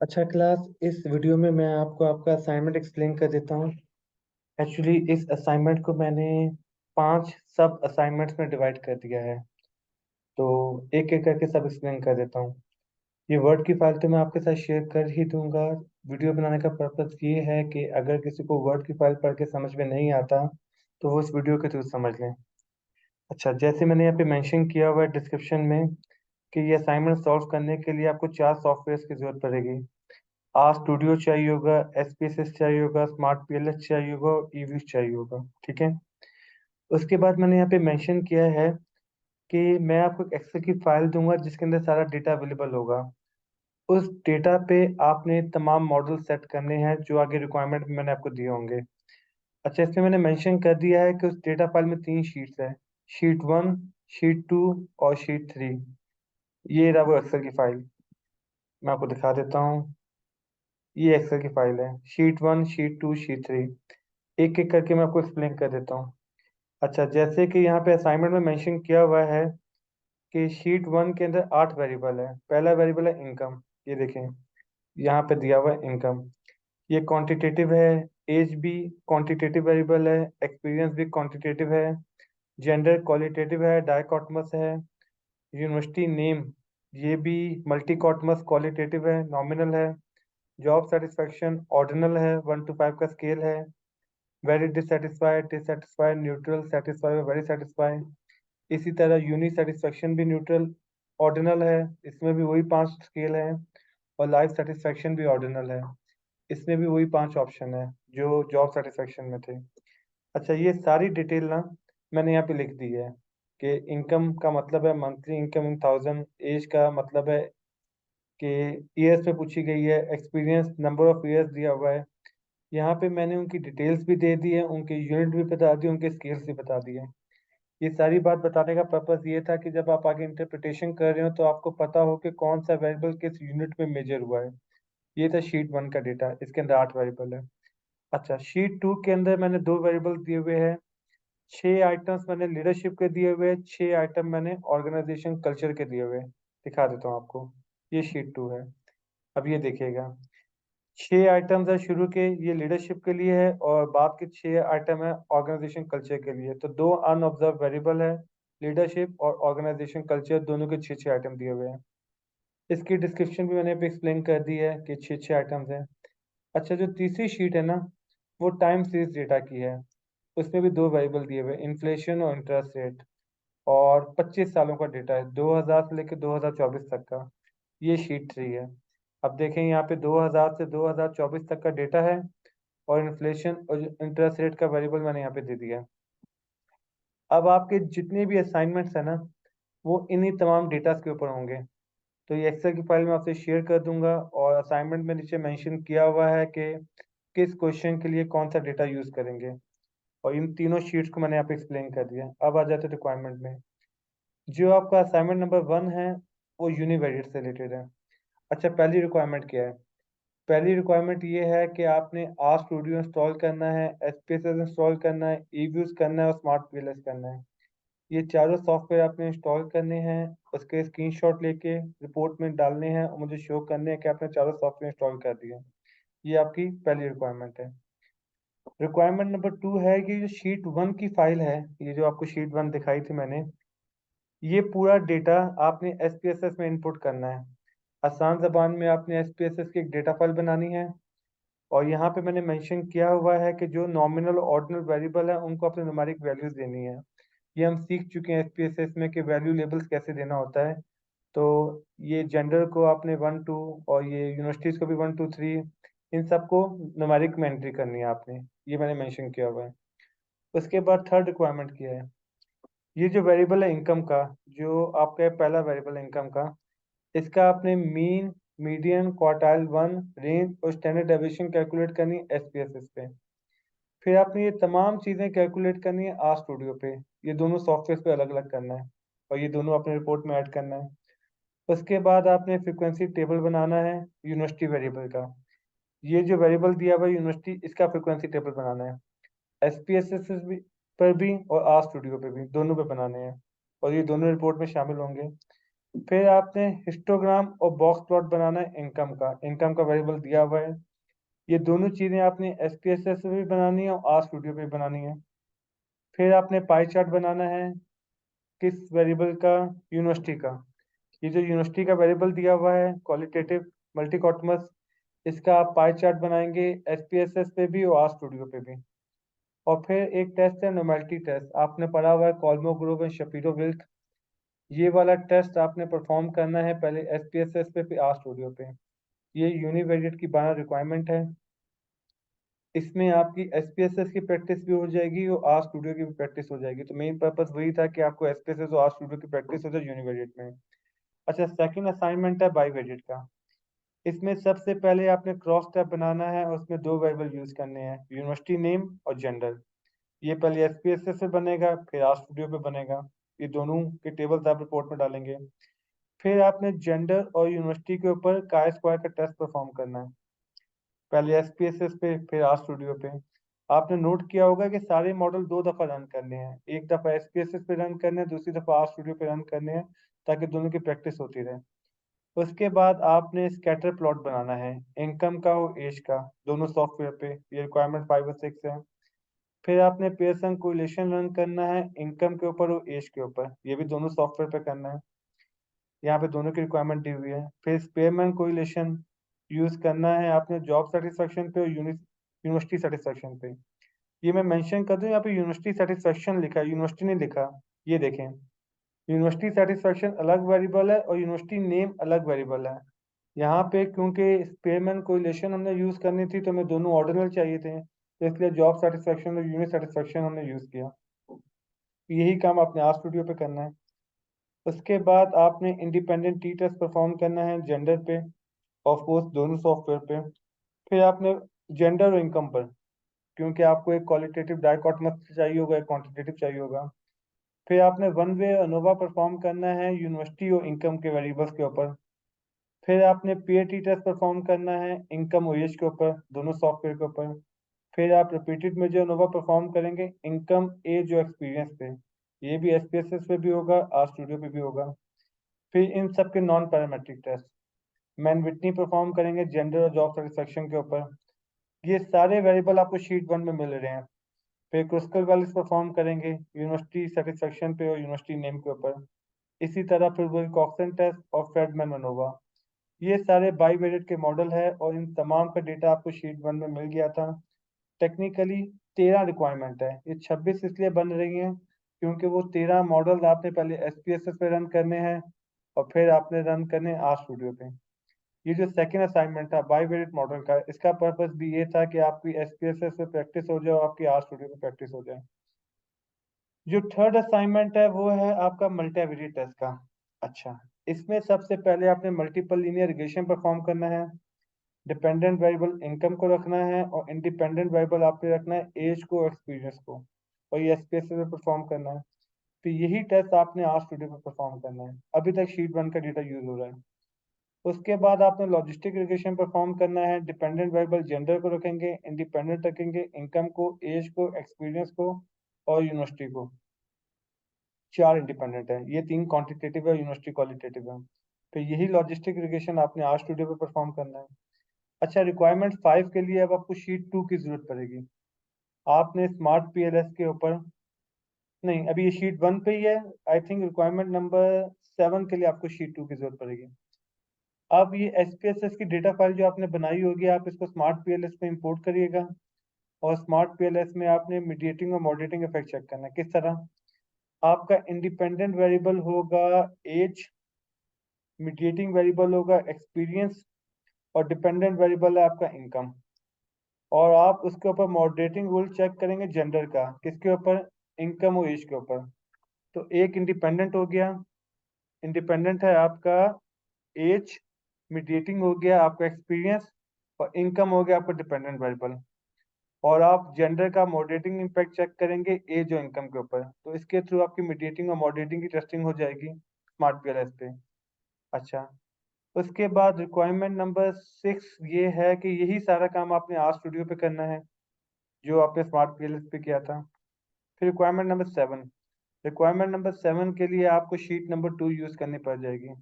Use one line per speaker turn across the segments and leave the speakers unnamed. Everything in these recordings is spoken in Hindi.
अच्छा क्लास, इस वीडियो में मैं आपको आपका असाइनमेंट एक्सप्लेन कर देता हूँ। एक्चुअली इस असाइनमेंट को मैंने 5 सब असाइनमेंट्स में डिवाइड कर दिया है। तो एक एक करके सब एक्सप्लेन कर देता हूँ। ये वर्ड की फाइल तो मैं आपके साथ शेयर कर ही दूंगा। वीडियो बनाने का पर्पस ये है कि अगर किसी को वर्ड की फाइल पढ़ के समझ में नहीं आता तो वो इस वीडियो के थ्रू समझ लें। अच्छा, जैसे मैंने यहाँ पे मेंशन किया हुआ है डिस्क्रिप्शन में कि ये असाइनमेंट सॉल्व करने के लिए आपको 4 सॉफ्टवेयर की जरूरत पड़ेगी। आर स्टूडियो चाहिए होगा, एसपीएसएस चाहिए होगा, स्मार्ट पीएलएस चाहिए होगा और ईव्यूज चाहिए होगा। ठीक है। उसके बाद मैंने यहाँ पे मेंशन किया है कि मैं आपको एक एक्सेल की फाइल दूंगा जिसके अंदर सारा डेटा अवेलेबल होगा। उस डेटा पे आपने तमाम मॉडल सेट करने हैं जो आगे रिक्वायरमेंट में मैंने आपको दिए होंगे। अच्छा, इसमें मैंने मेंशन कर दिया है कि उस डेटा फाइल में 3 शीट्स है। शीट 1, शीट 2 और शीट 3। ये रहा वो एक्सेल की फाइल। मैं आपको दिखा देता हूँ। ये एक्सेल की फाइल है। Sheet 1, sheet 2, sheet 3। एक एक करके मैं आपको एक्सप्लेन कर देता हूँ। अच्छा, जैसे कि यहाँ पे असाइनमेंट में मेंशन किया हुआ है कि शीट 1 के अंदर 8 वेरिएबल है। पहला वेरिएबल है इनकम। ये देखें, यहाँ पे दिया हुआ है इनकम। ये क्वांटिटेटिव है। एज भी क्वांटिटेटिव वेरिएबल है। एक्सपीरियंस भी क्वांटिटेटिव है। जेंडर क्वालिटेटिव है, डाइकॉटमस है। यूनिवर्सिटी नेम ये भी मल्टीकॉटमस क्वालिटेटिव है, नॉमिनल है। जॉब सेटिस्फेक्शन ऑर्डिनल है, 1 to 5 का स्केल है। Very dissatisfied, dissatisfied, neutral, satisfied और वेरी सेटिस्फाइड। इसी तरह यूनिक सेटिस्फेक्शन भी न्यूट्रल ऑर्डिनल है, इसमें भी वही 5 स्केल है। और लाइफ सेटिस्फेक्शन भी ऑर्डिनल है, इसमें भी वही 5 ऑप्शन है जो जॉब सेटिस्फेक्शन में थे। अच्छा, ये सारी डिटेल ना मैंने यहाँ पे लिख दी है कि इनकम का मतलब है monthly income in thousand. Age का मतलब है कि ईयर्स में पूछी गई है। एक्सपीरियंस नंबर ऑफ ईयर्स दिया हुआ है। यहाँ पे मैंने उनकी डिटेल्स भी दे दी है, उनके यूनिट भी बता दिए, उनके स्केल्स भी बता दिए। ये सारी बात बताने का पर्पस ये था कि जब आप आगे इंटरप्रिटेशन कर रहे हो तो आपको पता हो कि कौन सा वेरिएबल किस यूनिट में मेजर हुआ है। ये था शीट 1 का डेटा, इसके अंदर 8 वेरिएबल है। अच्छा, शीट 2 के अंदर मैंने 2 वेरिएबल दिए हुए हैं। 6 आइटम्स मैंने लीडरशिप के दिए हुए हैं, 6 आइटम मैंने ऑर्गेनाइजेशन कल्चर के दिए हुए हैं। दिखा देता हूँ आपको। ये शीट 2 है। अब ये देखिएगा, 6 आइटम्स है शुरू के, ये लीडरशिप के लिए है और बाद के 6 आइटम है ऑर्गेनाइजेशन कल्चर के लिए। तो 2 अनऑब्जर्व वेरिएबल है, लीडरशिप और ऑर्गेनाइजेशन कल्चर, दोनों के 6-6 आइटम दिए हुए हैं। इसकी डिस्क्रिप्शन भी मैंने एक्सप्लेन कर दी है कि 6-6 आइटम्स हैं। अच्छा, जो तीसरी शीट है ना, वो टाइम सीरीज डेटा की है। उसमें भी 2 वेरिएबल दिए हुए, इन्फ्लेशन और इंटरेस्ट रेट। और 25 सालों का डेटा है, 2000 से लेकर 2024 तक का। ये शीट 3 है। अब देखें, यहाँ पे 2000 से 2024 तक का डेटा है और इन्फ्लेशन और इंटरेस्ट रेट का वेरिएबल मैंने यहाँ पे दे दिया है। अब आपके जितने भी असाइनमेंट्स हैं ना, वो इन्हीं तमाम डेटा के ऊपर होंगे। तो ये एक्सेल की फाइल में आपसे शेयर कर दूंगा और असाइनमेंट में नीचे मेंशन किया हुआ है कि किस क्वेश्चन के लिए कौन सा डेटा यूज करेंगे। और इन तीनों शीट्स को मैंने यहाँ पे एक्सप्लेन कर दिया। अब आ जाते हैं रिक्वायरमेट में। जो आपका असाइनमेंट नंबर 1 है वो यूनिवेरिएट से रिलेटेड है। अच्छा, पहली रिक्वायरमेंट क्या है? पहली रिक्वायरमेंट ये है कि आपने आर स्टूडियो इंस्टॉल करना है, एसपीएसएस इंस्टॉल करना है, ईव्यूज करना है और स्मार्ट पीएलएस करना है। ये चारों सॉफ्टवेयर आपने इंस्टॉल करने हैं, उसके स्क्रीनशॉट लेके रिपोर्ट में डालने हैं और मुझे शो करने हैं कि आपने चारों सॉफ्टवेयर इंस्टॉल कर दिए। ये आपकी पहली रिक्वायरमेंट है। रिक्वायरमेंट नंबर 2 है कि जो शीट 1 की फाइल है, ये जो आपको शीट 1 दिखाई थी मैंने, ये पूरा डेटा आपने एसपीएसएस में इनपुट करना है। आसान जबान में आपने एसपीएसएस की एक डेटा फाइल बनानी है। और यहाँ पे मैंने मेंशन किया हुआ है कि जो नॉमिनल ऑर्डिनल वेरिएबल है उनको अपने न्यूमेरिक वैल्यूज देनी है। ये हम सीख चुके हैं एसपीएसएस में कि वैल्यू लेबल्स कैसे देना होता है। तो ये जेंडर को आपने 1 2 और ये यूनिवर्सिटीज को भी 1 2 3, इन सबको न्यूमेरिक में एंट्री करनी है आपने। ये मैंने मेंशन किया हुआ है। उसके बाद थर्ड रिक्वायरमेंट किया है, ये जो वेरिएबल है इनकम का, जो आपका पहला वेरिएबल है इनकम का, इसका आपने मीन, मीडियन, क्वार्टाइल 1, रेंज और स्टैंडर्ड डेविएशन कैलकुलेट करनी है एसपीएसएस पे। फिर आपने ये तमाम चीज़ें कैलकुलेट करनी है आर स्टूडियो पे। ये दोनों सॉफ्टवेयर पे अलग अलग करना है और ये दोनों अपने रिपोर्ट में ऐड करना है। उसके बाद आपने फ्रीक्वेंसी टेबल बनाना है यूनिवर्सिटी वेरिएबल का। ये जो वेरिएबल दिया हुआ है यूनिवर्सिटी, इसका फ्रीक्वेंसी टेबल बनाना है। एसपीएसएस भी पर भी और आर स्टूडियो पे भी, दोनों पे बनाने हैं और ये दोनों रिपोर्ट में शामिल होंगे। फिर आपने हिस्टोग्राम और बॉक्स प्लॉट बनाना है इनकम का वेरिएबल दिया हुआ है। ये दोनों चीज़ें आपने SPSS पे भी बनानी है और RStudio पे भी बनानी है। फिर आपने पाई चार्ट बनाना है किस वेरिएबल का, यूनिवर्सिटी का। ये जो यूनिवर्सिटी का वेरिएबल दिया हुआ है क्वालिटेटिव मल्टीकॉटमस, इसका आप पाई चार्ट बनाएंगे SPSS पे भी और RStudio पे भी। और फिर एक टेस्ट है नोमेलिटी टेस्ट, आपने पढ़ा हुआ है कॉल्मोग्रोव एंड शपीरो विल्क। ये वाला टेस्ट आपने परफॉर्म करना है पहले SPSS पे फिर RStudio पे। ये यूनिवेरिएट की 12 रिक्वायरमेंट है। इसमें आपकी SPSS की प्रैक्टिस भी हो जाएगी और RStudio की भी प्रैक्टिस हो जाएगी। तो मेन पर्पस वही था कि आपको SPSS और RStudio की प्रैक्टिस हो जाए यूनिवेरिएट में। अच्छा, सेकंड असाइनमेंट है बाईवेरिएट का। इसमें सबसे पहले आपने क्रॉस टैब बनाना है और उसमें दो वेरिएबल यूज करने हैं, यूनिवर्सिटी नेम और जेंडर। ये पहले SPSS पे बनेगा फिर RStudio पे बनेगा। ये दोनों के टेबल्स आप रिपोर्ट में डालेंगे। फिर आपने जेंडर और यूनिवर्सिटी के ऊपर काय स्क्वायर का टेस्ट परफॉर्म करना है, पहले SPSS पे फिर RStudio पे। आपने नोट किया होगा कि सारे मॉडल दो दफ़ा रन करने हैं, एक दफ़ा SPSS पे रन करने हैं, दूसरी दफ़ा RStudio पे रन करने हैं, ताकि दोनों की प्रैक्टिस होती रहे। उसके बाद आपने स्कैटर प्लॉट बनाना है, इनकम का और एज का, दोनों सॉफ्टवेयर पे। ये रिक्वायरमेंट 5 और 6 है। फिर आपने पेयरसन कोरिलेशन रन करना है इनकम के ऊपर और एज के ऊपर, ये भी दोनों सॉफ्टवेयर पे करना है। यहाँ पे दोनों की रिक्वायरमेंट दी हुई है। फिर स्पेयरमैन कोरिलेशन यूज करना है आपने जॉब सेटिस्फेक्शन पे और यूनिवर्सिटी सेटिस्फेक्शन पे। ये मैं मेंशन कर दूं, यहाँ पे यूनिवर्सिटी सेटिस्फेक्शन लिखा है, यूनिवर्सिटी नहीं लिखा। ये देखें, यूनिवर्सिटी सेटिस्फेक्शन अलग वेरिएबल है और यूनिवर्सिटी नेम अलग वेरिएबल है। यहाँ पे क्योंकि स्पेयरमैन कोरिलेशन हमने यूज करनी थी तो हमें दोनों ऑर्डिनल चाहिए थे, तो इसलिए जॉब सेटिस्फेक्शन और यूनिट सेटिस्फेक्शन हमने यूज किया। यही काम आपने RStudio पे करना है। उसके बाद आपने इंडिपेंडेंट टी टेस्ट परफॉर्म करना है जेंडर पे, ऑफ कोर्स दोनों सॉफ्टवेयर पे। फिर आपने जेंडर और इनकम पर, क्योंकि आपको एक क्वालिटेटिव डाइकोटोमस चाहिए होगा, एक क्वांटिटेटिव चाहिए होगा। फिर आपने वन वे अनोवा परफॉर्म करना है यूनिवर्सिटी और इनकम के वेरिएबल्स के ऊपर। फिर आपने पीयर टी टेस्ट परफॉर्म करना है इनकम और एज के ऊपर, दोनों सॉफ्टवेयर के ऊपर। फिर आप रिपीटेड मेजर अनोवा परफॉर्म करेंगे इनकम, एज और एक्सपीरियंस पे। ये भी SPSS पे भी होगा, RStudio पे भी होगा। फिर इन सब के non parametric test Mann Whitney perform करेंगे जेंडर और जॉब सेटिस्फेक्शन के ऊपर। ये सारे वेरिएबल आपको शीट 1 में मिल रहे हैं। फिर क्रिस्कल वैल्यूज परफॉर्म करेंगे यूनिवर्सिटी सेटिस्फेक्शन पे और यूनिवर्सिटी नेम के ऊपर। इसी तरह फिर विल्कॉक्सन टेस्ट और फ्रेडमैन मनोवा। ये सारे बाईवेरिएट के मॉडल है और इन तमाम का डेटा आपको शीट 1 में मिल गया था। टेक्निकली 13 रिक्वायरमेंट है, ये 26 इसलिए बन रही हैं क्योंकि वो 13 मॉडल आपने पहले SPSS पे रन करने हैं और फिर आपने रन करने RStudio पे। ये जो सेकंड असाइनमेंट था बाईवेरिएट मॉडल का, इसका पर्पस भी ये था कि आपकी SPSS पे प्रैक्टिस हो जाए और आपकी RStudio पे प्रैक्टिस हो जाए। जो थर्ड असाइनमेंट है वो है आपका मल्टीवेरिएट टेस्ट का। अच्छा, इसमें सबसे पहले आपने मल्टीपल लीनियर रिग्रेशन परफॉर्म करना है, डिपेंडेंट वेरिएबल इनकम को रखना है और इंडिपेंडेंट वेरिएबल आपने रखना है एज को, एक्सपीरियंस को, और ये SPSS में परफॉर्म करना है। तो यही टेस्ट आपने RStudio में परफॉर्म करना है। अभी तक शीट 1 का डेटा यूज हो रहा है। उसके बाद आपने लॉजिस्टिक रिग्रेशन परफॉर्म करना है, डिपेंडेंट वेरिएबल जेंडर को रखेंगे, इंडिपेंडेंट रखेंगे इनकम को, एज को, एक्सपीरियंस को और यूनिवर्सिटी को। 4 इंडिपेंडेंट है, ये 3 क्वांटिटेटिव है, यूनिवर्सिटी क्वालिटेटिव है। तो यही लॉजिस्टिक रिग्रेशन आपने RStudio पे परफॉर्म करना है। अच्छा, रिक्वायरमेंट 5 के लिए अब आपको शीट 2 की जरूरत पड़ेगी। आपने स्मार्ट PLS के ऊपर, नहीं अभी ये शीट 1 पे ही है, आई थिंक रिक्वायरमेंट नंबर 7 के लिए आपको शीट 2 की जरूरत पड़ेगी। अब ये SPSS की डेटा फाइल जो आपने बनाई होगी, आप इसको स्मार्ट PLS में इंपोर्ट करिएगा और स्मार्ट PLS में आपने मीडिएटिंग और मॉडरेटिंग इफेक्ट चेक करना है। किस तरह? आपका इंडिपेंडेंट वेरिएबल होगा एज, मीडिएटिंग वेरिएबल होगा एक्सपीरियंस और डिपेंडेंट वेरिएबल है आपका इनकम। और आप उसके ऊपर मॉडरेटिंग रूल चेक करेंगे जेंडर का, किसके ऊपर? इनकम और एज के ऊपर। तो एक इंडिपेंडेंट हो गया, इंडिपेंडेंट है आपका एज, मीडिएटिंग हो गया आपका एक्सपीरियंस और इनकम हो गया आपका डिपेंडेंट वेरिएबल। और आप जेंडर का मॉडरेटिंग इम्पैक्ट चेक करेंगे एज और इनकम के ऊपर। तो इसके थ्रू आपकी मीडिएटिंग और मॉडरेटिंग की टेस्टिंग हो जाएगी स्मार्ट PLS पे। अच्छा, उसके बाद रिक्वायरमेंट नंबर 6 ये है कि यही सारा काम आपने RStudio पे करना है जो आपने स्मार्ट PLS पे किया था। फिर रिक्वायरमेंट नंबर 7, रिक्वायरमेंट नंबर 7 के लिए आपको शीट नंबर 2 यूज़ करनी पड़ जाएगी।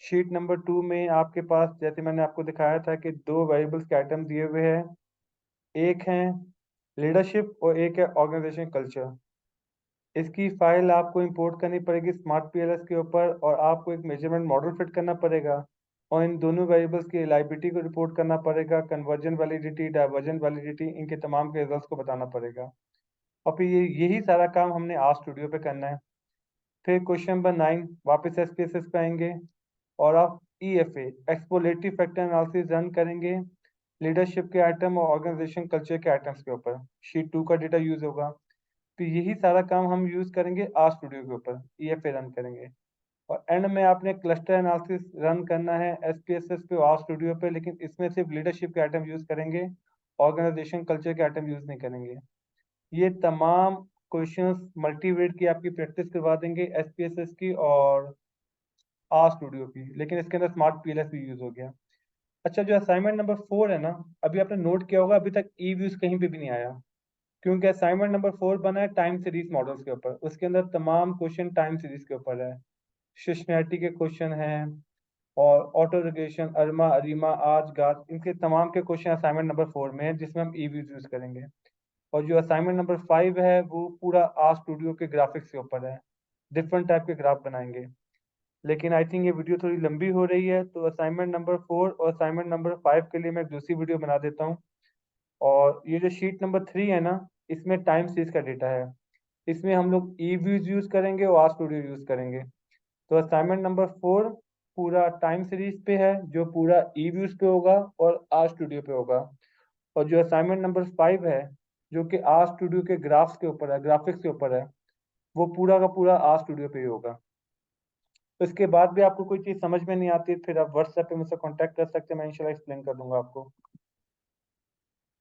शीट नंबर 2 में आपके पास, जैसे मैंने आपको दिखाया था, कि 2 वेरिएबल्स के आइटम दिए हुए हैं। एक है लीडरशिप और एक है ऑर्गेनाइजेशन कल्चर। इसकी फाइल आपको इंपोर्ट करनी पड़ेगी स्मार्ट पीएलएस के ऊपर, और आपको एक मेजरमेंट मॉडल फिट करना पड़ेगा, और इन दोनों वेरिएबल्स की रिलायबिलिटी को रिपोर्ट करना पड़ेगा, कन्वर्जन वैलिडिटी, डाइवर्जन वैलिडिटी, इनके तमाम के रिजल्ट्स को बताना पड़ेगा। और फिर यही सारा काम हमने आर स्टूडियो पे करना है। फिर क्वेश्चन नंबर 9, वापस एसपीएसएस पे आएंगे और आप ईएफए एक्सपोलेटिव फैक्टर एनालिसिस रन करेंगे लीडरशिप के आइटम और ऑर्गेनाइजेशन कल्चर के आइटम्स के ऊपर। शीट 2 का डेटा यूज होगा। तो यही सारा काम हम यूज करेंगे आर स्टूडियो के ऊपर, ईएफए रन करेंगे। और एंड में आपने क्लस्टर एनालिसिस रन करना है एसपीएसएस पे, आर स्टूडियो पे, लेकिन इसमें सिर्फ लीडरशिप के आइटम यूज करेंगे, ऑर्गेनाइजेशन कल्चर के आइटम यूज नहीं करेंगे। ये तमाम क्वेश्चंस मल्टीवेट की आपकी प्रैक्टिस करवा देंगे एसपीएसएस की और आर स्टूडियो की, लेकिन इसके अंदर स्मार्ट पीएलएस भी यूज हो गया। अच्छा, जो असाइनमेंट नंबर 4 है ना, अभी आपने नोट किया होगा अभी तक ई व्यूज कहीं पे भी नहीं आया, क्योंकि असाइनमेंट नंबर 4 बना है टाइम सीरीज मॉडल्स के ऊपर। उसके अंदर तमाम क्वेश्चन टाइम सीरीज के ऊपर है, शिशनैरिटी के क्वेश्चन हैं, और ऑटो रेगुलेशन, अरमा, अरीमा, आज, गाज, इनके तमाम के क्वेश्चन असाइनमेंट नंबर 4 में है, जिसमें हम ई व्यूज यूज करेंगे। और जो असाइनमेंट नंबर 5 है वो पूरा आर स्टूडियो के ग्राफिक्स के ऊपर है, डिफरेंट टाइप के ग्राफ बनाएंगे। लेकिन आई थिंक ये वीडियो थोड़ी लंबी हो रही है, तो असाइनमेंट नंबर 4 और असाइनमेंट नंबर 5 के लिए मैं एक दूसरी वीडियो बना देता हूँ। और ये जो शीट नंबर 3 है ना, इसमें टाइम सीरीज का डेटा है। इसमें हम लोग ई व्यूज यूज करेंगे और आर स्टूडियो यूज करेंगे। तो असाइनमेंट नंबर 4 पूरा टाइम सीरीज पे है, जो पूरा ई व्यूज पे होगा और आर स्टूडियो पे होगा। और जो असाइनमेंट नंबर 5 है, जो कि आर स्टूडियो के ग्राफ्स के ऊपर है, ग्राफिक्स के ऊपर है, वो पूरा का पूरा आर स्टूडियो पे ही होगा। तो इसके बाद भी आपको कोई चीज़ समझ में नहीं आती, फिर आप व्हाट्सएप पे मुझसे कांटेक्ट कर सकते हैं, मैं इंशाल्लाह एक्सप्लेन कर दूंगा आपको।